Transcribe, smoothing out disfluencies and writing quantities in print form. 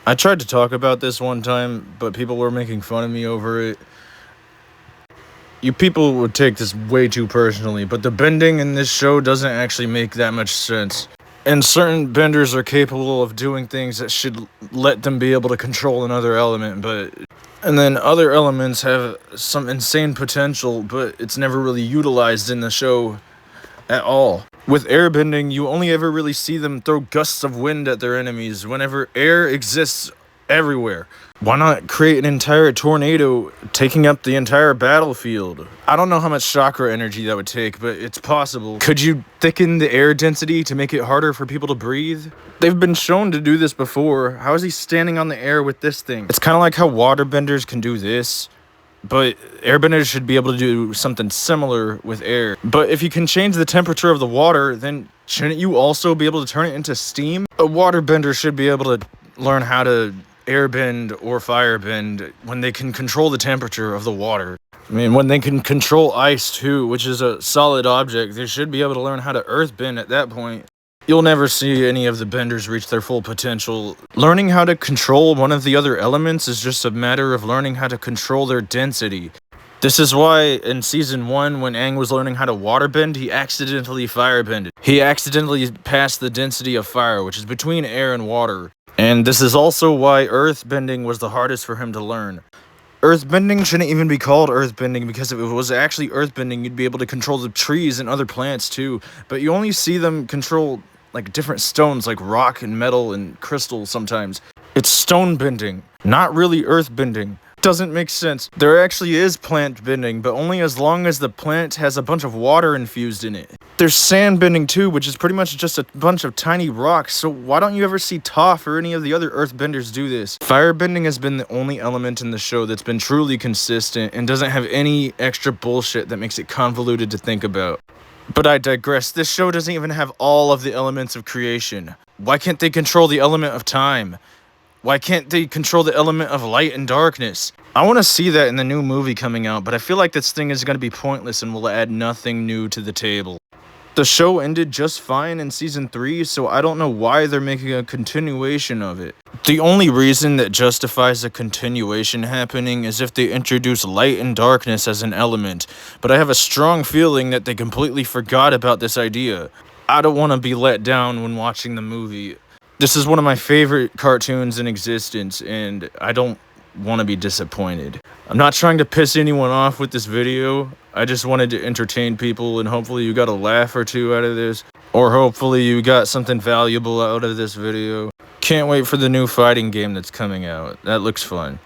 I tried to talk about this one time, but people were making fun of me over it. You people would take this way too personally, but the bending in this show doesn't actually make that much sense. And certain benders are capable of doing things that should let them be able to control another element, and then other elements have some insane potential, but it's never really utilized in the show at all. With airbending, you only ever really see them throw gusts of wind at their enemies whenever air exists everywhere. Why not create an entire tornado taking up the entire battlefield? I don't know how much chakra energy that would take, but it's possible. Could you thicken the air density to make it harder for people to breathe? They've been shown to do this before. How is he standing on the air with this thing? It's kind of like how waterbenders can do this, but airbenders should be able to do something similar with air. But if you can change the temperature of the water, then shouldn't you also be able to turn it into steam? A waterbender should be able to learn how to airbend or firebend when they can control the temperature of the water. I mean, when they can control ice too, which is a solid object, they should be able to learn how to earthbend at that point. You'll never see any of the benders reach their full potential. Learning how to control one of the other elements is just a matter of learning how to control their density. This is why in season 1, when Aang was learning how to waterbend, he accidentally firebended. He accidentally passed the density of fire, which is between air and water. And this is also why earthbending was the hardest for him to learn. Earthbending shouldn't even be called earthbending, because if it was actually earthbending, you'd be able to control the trees and other plants too. But you only see them control like different stones, like rock and metal and crystal sometimes. It's stone bending, not really earthbending. Doesn't make sense. There actually is plant bending, but only as long as the plant has a bunch of water infused in it. There's sand bending too, which is pretty much just a bunch of tiny rocks, so why don't you ever see Toph or any of the other earthbenders do this? Firebending has been the only element in the show that's been truly consistent and doesn't have any extra bullshit that makes it convoluted to think about. But I digress. This show doesn't even have all of the elements of creation. Why can't they control the element of time? Why can't they control the element of light and darkness? I want to see that in the new movie coming out, but I feel like this thing is going to be pointless and will add nothing new to the table. The show ended just fine in season 3, so I don't know why they're making a continuation of it. The only reason that justifies a continuation happening is if they introduce light and darkness as an element, but I have a strong feeling that they completely forgot about this idea. I don't want to be let down when watching the movie. This is one of my favorite cartoons in existence, and I don't want to be disappointed. I'm not trying to piss anyone off with this video. I just wanted to entertain people, and hopefully you got a laugh or two out of this. Or hopefully you got something valuable out of this video. Can't wait for the new fighting game that's coming out. That looks fun.